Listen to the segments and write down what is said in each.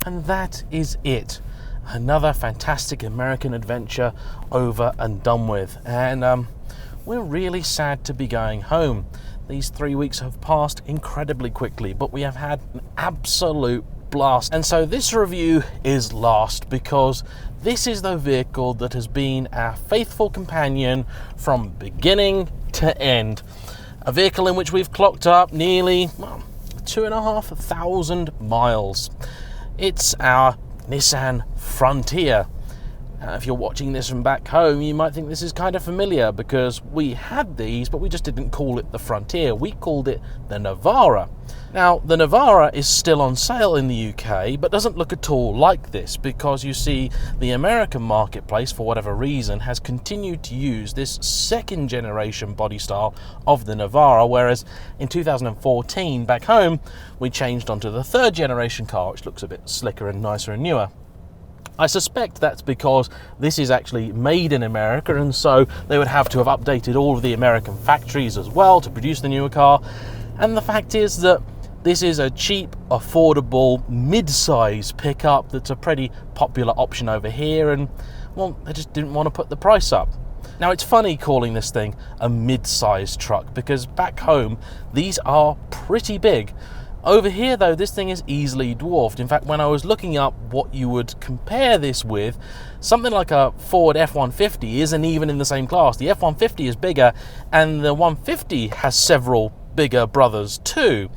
And that is it. Another fantastic American adventure over and done with. And we're really sad to be going home. These 3 weeks have passed incredibly quickly, but we have had an absolute blast. And so this review is last because this is the vehicle that has been our faithful companion from beginning to end. A vehicle in which we've clocked up nearly 2,500 miles. It's our Nissan Frontier. If you're watching this from back home, you might think this is kind of familiar because we had these, but we just didn't call it the Frontier. We called it the Navara. Now, the Navara is still on sale in the UK, but doesn't look at all like this because you see the American marketplace, for whatever reason, has continued to use this second generation body style of the Navara, whereas in 2014, back home, we changed onto the third generation car, which looks a bit slicker and nicer and newer. I suspect that's because this is actually made in America, and so they would have to have updated all of the American factories as well to produce the newer car. And the fact is that this is a cheap, affordable, mid-size pickup that's a pretty popular option over here, and well, they just didn't want to put the price up. Now, it's funny calling this thing a mid-size truck because back home these are pretty big. Over here, though, this thing is easily dwarfed. In fact, when I was looking up what you would compare this with, something like a Ford F-150 isn't even in the same class. The F-150 is bigger, and the 150 has several bigger brothers too.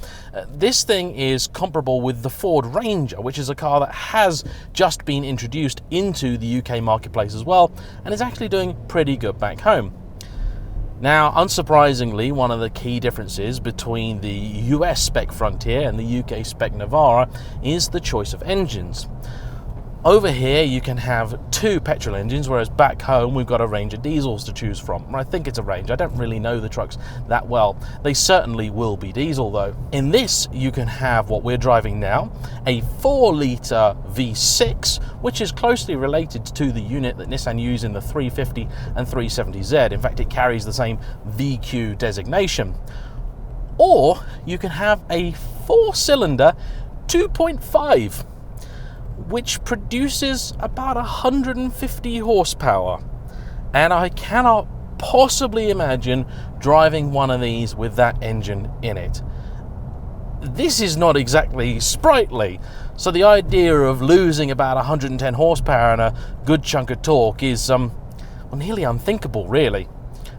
This thing is comparable with the Ford Ranger, which is a car that has just been introduced into the UK marketplace as well, and is actually doing pretty good back home. Now, unsurprisingly, one of the key differences between the US spec Frontier and the UK spec Navara is the choice of engines. Over here, you can have two petrol engines, whereas back home, we've got a range of diesels to choose from. I think it's a range. I don't really know the trucks that well. They certainly will be diesel, though. In this, you can have what we're driving now, a 4-litre V6, which is closely related to the unit that Nissan use in the 350 and 370Z. In fact, it carries the same VQ designation. Or you can have a 4-cylinder 2.5, which produces about 150 horsepower. And I cannot possibly imagine driving one of these with that engine in it. This is not exactly sprightly, so the idea of losing about 110 horsepower and a good chunk of torque is nearly unthinkable, really.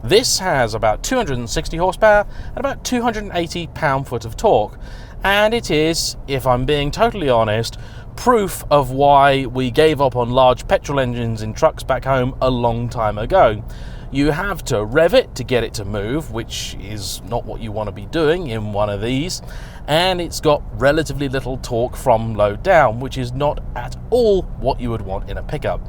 This has about 260 horsepower and about 280 pound-foot of torque, and it is, if I'm being totally honest, proof of why we gave up on large petrol engines in trucks back home a long time ago. You have to rev it to get it to move, which is not what you want to be doing in one of these, and it's got relatively little torque from low down, which is not at all what you would want in a pickup.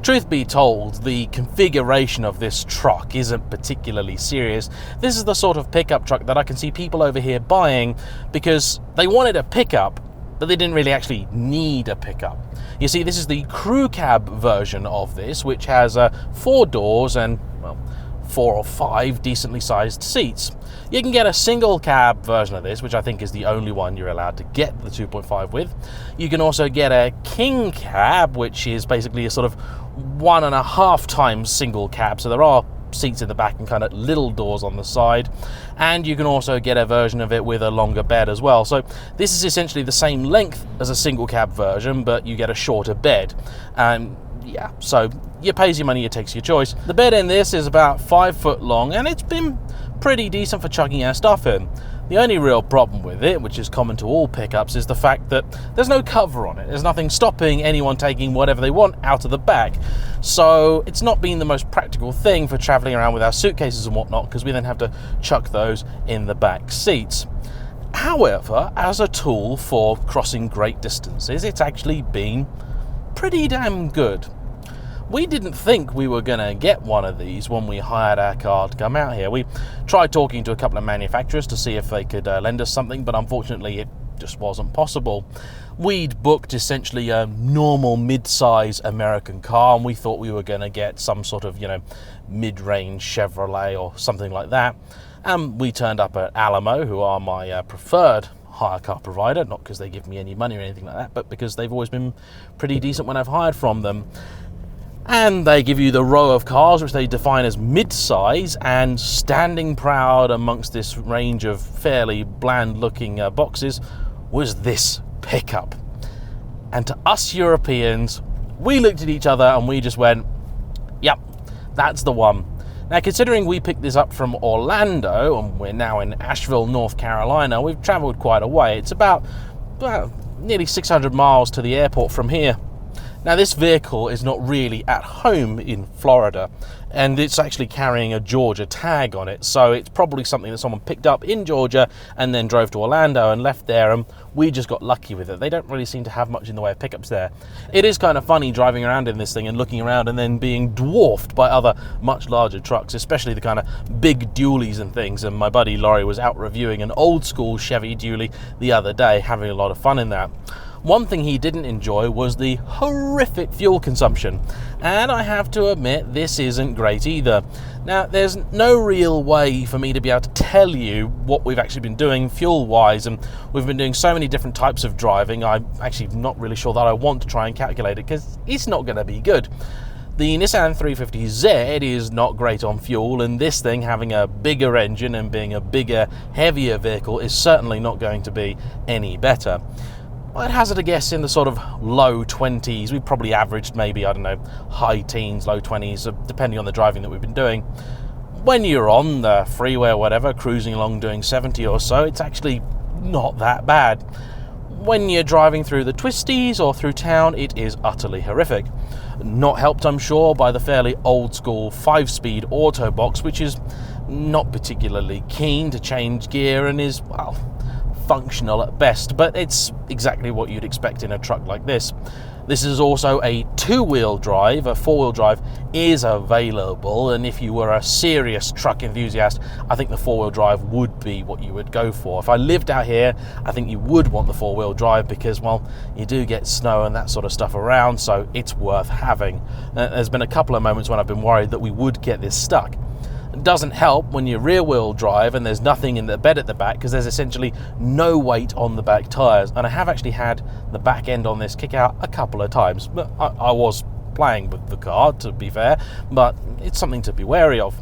Truth be told, the configuration of this truck isn't particularly serious. This is the sort of pickup truck that I can see people over here buying because they wanted a pickup, but they didn't really actually need a pickup. You see, this is the crew cab version of this, which has 4 doors and, well, 4 or 5 decently sized seats. You can get a single cab version of this, which I think is the only one you're allowed to get the 2.5 with. You can also get a king cab, which is basically a sort of 1.5 times single cab. So there are seats in the back and kind of little doors on the side, and you can also get a version of it with a longer bed as well. So this is essentially the same length as a single cab version, but you get a shorter bed. Yeah, so you pays your money, you takes your choice. The bed in this is about 5 foot long, and it's been pretty decent for chucking our stuff in. The only real problem with it, which is common to all pickups, is the fact that there's no cover on it. There's nothing stopping anyone taking whatever they want out of the back. So it's not been the most practical thing for traveling around with our suitcases and whatnot, because we then have to chuck those in the back seats. However, as a tool for crossing great distances, it's actually been pretty damn good. We didn't think we were going to get one of these when we hired our car to come out here. We tried talking to a couple of manufacturers to see if they could lend us something, but unfortunately it just wasn't possible. We'd booked essentially a normal mid-size American car, and we thought we were going to get some sort of, mid-range Chevrolet or something like that. And we turned up at Alamo, who are my preferred hire car provider, not because they give me any money or anything like that, but because they've always been pretty decent when I've hired from them. And they give you the row of cars which they define as mid-size, and standing proud amongst this range of fairly bland-looking boxes was this pickup. And to us Europeans, we looked at each other and we just went, yep, that's the one. Now, considering we picked this up from Orlando and we're now in Asheville, North Carolina, we've travelled quite a way. It's about nearly 600 miles to the airport from here. Now, this vehicle is not really at home in Florida, and it's actually carrying a Georgia tag on it, so it's probably something that someone picked up in Georgia and then drove to Orlando and left there, and we just got lucky with it. They don't really seem to have much in the way of pickups there. It is kind of funny driving around in this thing and looking around and then being dwarfed by other much larger trucks, especially the kind of big dualies and things, and my buddy Laurie was out reviewing an old school Chevy dually the other day, having a lot of fun in that. One thing he didn't enjoy was the horrific fuel consumption, and I have to admit this isn't great either. Now, there's no real way for me to be able to tell you what we've actually been doing fuel-wise, and we've been doing so many different types of driving, I'm actually not really sure that I want to try and calculate it, because it's not going to be good. The Nissan 350Z is not great on fuel, and this thing, having a bigger engine and being a bigger, heavier vehicle, is certainly not going to be any better. I'd hazard a guess in the sort of low 20s. We probably averaged maybe, I don't know, high teens, low 20s, depending on the driving that we've been doing. When you're on the freeway or whatever, cruising along doing 70 or so, it's actually not that bad. When you're driving through the twisties or through town, it is utterly horrific. Not helped, I'm sure, by the fairly old school 5-speed auto box, which is not particularly keen to change gear and is, well, functional at best, but it's exactly what you'd expect in a truck like this. This is also a 2-wheel drive. A 4-wheel drive is available, and if you were a serious truck enthusiast, I think the 4-wheel drive would be what you would go for. If I lived out here, I think you would want the 4-wheel drive because, well, you do get snow and that sort of stuff around, so it's worth having. There's been a couple of moments when I've been worried that we would get this stuck. It doesn't help when you're rear-wheel drive and there's nothing in the bed at the back, because there's essentially no weight on the back tyres, and I have actually had the back end on this kick out a couple of times. But I was playing with the car, to be fair, but it's something to be wary of.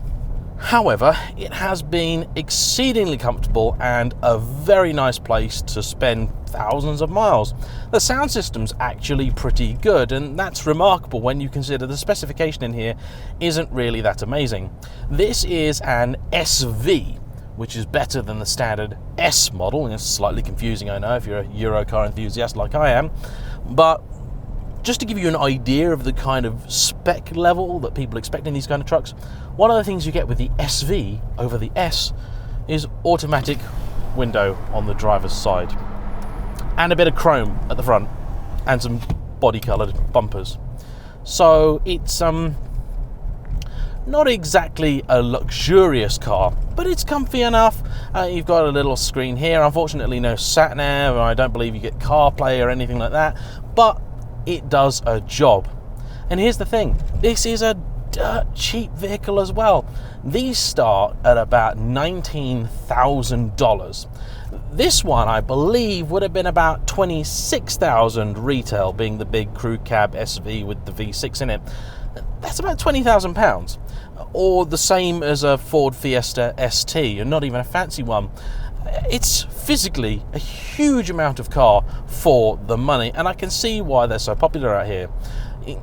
However, it has been exceedingly comfortable and a very nice place to spend thousands of miles. The sound system's actually pretty good, and that's remarkable when you consider the specification in here isn't really that amazing. This is an SV, which is better than the standard S model, and it's slightly confusing, I know, if you're a Euro car enthusiast like I am, but just to give you an idea of the kind of spec level that people expect in these kind of trucks, one of the things you get with the SV over the S is automatic window on the driver's side, and a bit of chrome at the front, and some body coloured bumpers. So it's not exactly a luxurious car, but it's comfy enough. You've got a little screen here, unfortunately no sat-nav, and I don't believe you get CarPlay or anything like that, but it does a job. And here's the thing, this is a dirt cheap vehicle as well. These start at about $19,000. This one, I believe, would have been about $26,000 retail, being the big crew cab SV with the V6 in it. That's about £20,000, or the same as a Ford Fiesta ST, and not even a fancy one. It's physically a huge amount of car for the money, and I can see why they're so popular out here.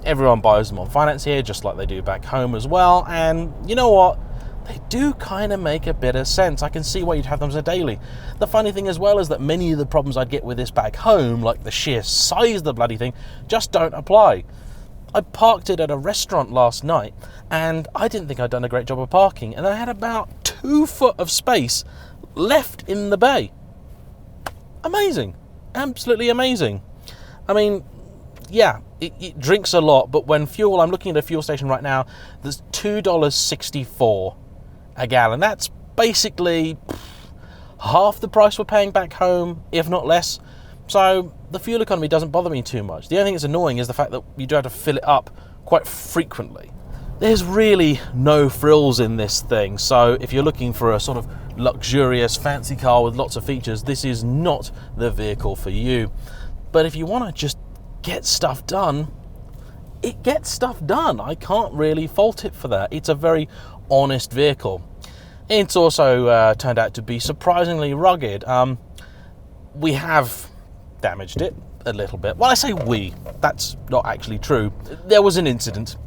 Everyone buys them on finance here, just like they do back home as well, and you know what? They do kind of make a bit of sense. I can see why you'd have them as a daily. The funny thing as well is that many of the problems I'd get with this back home, like the sheer size of the bloody thing, just don't apply. I parked it at a restaurant last night, and I didn't think I'd done a great job of parking, and I had about 2 foot of space left in the bay. Amazing. Absolutely amazing. I mean, yeah, it drinks a lot, but when fuel, I'm looking at a fuel station right now, there's $2.64 a gallon. That's basically half the price we're paying back home, if not less. So the fuel economy doesn't bother me too much. The only thing that's annoying is the fact that you do have to fill it up quite frequently. There's really no frills in this thing, so if you're looking for a sort of luxurious fancy car with lots of features, this is not the vehicle for you. But if you want to just get stuff done, it gets stuff done. I can't really fault it for that. It's a very honest vehicle. It's also turned out to be surprisingly rugged. We have damaged it a little bit. Well, I say we, that's not actually true. There was an incident.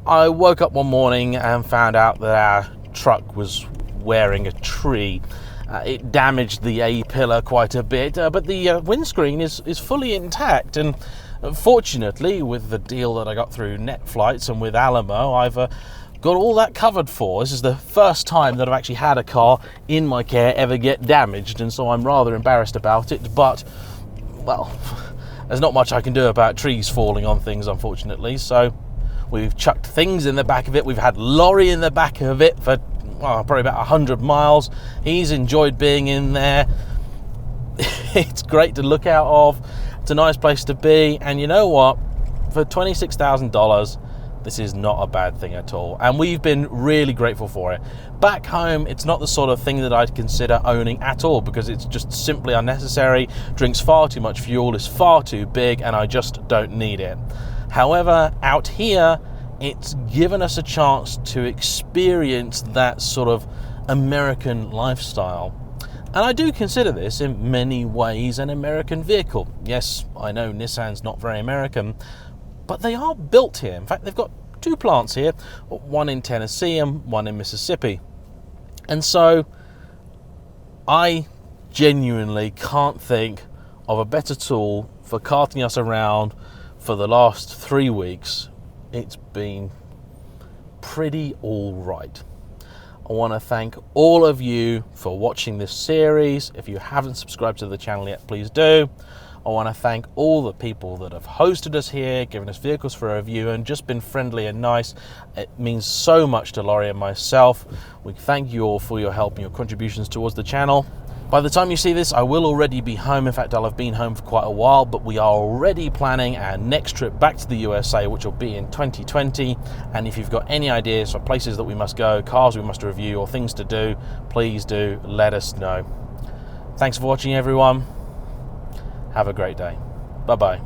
I woke up one morning and found out that our truck was wearing a tree. It damaged the A-pillar quite a bit, but the windscreen is fully intact, and fortunately, with the deal that I got through Net Flights and with Alamo, I've got all that covered for. This is the first time that I've actually had a car in my care ever get damaged, and so I'm rather embarrassed about it, but, well, there's not much I can do about trees falling on things, unfortunately, so we've chucked things in the back of it. We've had Laurie in the back of it for probably about 100 miles. He's enjoyed being in there. It's great to look out of. It's a nice place to be. And you know what? For $26,000, this is not a bad thing at all. And we've been really grateful for it. Back home, it's not the sort of thing that I'd consider owning at all, because it's just simply unnecessary, drinks far too much fuel, is far too big, and I just don't need it. However, out here, it's given us a chance to experience that sort of American lifestyle. And I do consider this in many ways an American vehicle. Yes, I know Nissan's not very American, but they are built here. In fact, they've got two plants here, one in Tennessee and one in Mississippi. And so I genuinely can't think of a better tool for carting us around for the last 3 weeks. It's been pretty all right. I want to thank all of you for watching this series. If you haven't subscribed to the channel yet, please do. I want to thank all the people that have hosted us here, given us vehicles for review, and just been friendly and nice. It means so much to Laurie and myself. We thank you all for your help and your contributions towards the channel. By the time you see this, I will already be home. In fact, I'll have been home for quite a while, but we are already planning our next trip back to the USA, which will be in 2020. And if you've got any ideas for places that we must go, cars we must review, or things to do, please do let us know. Thanks for watching, everyone. Have a great day. Bye-bye.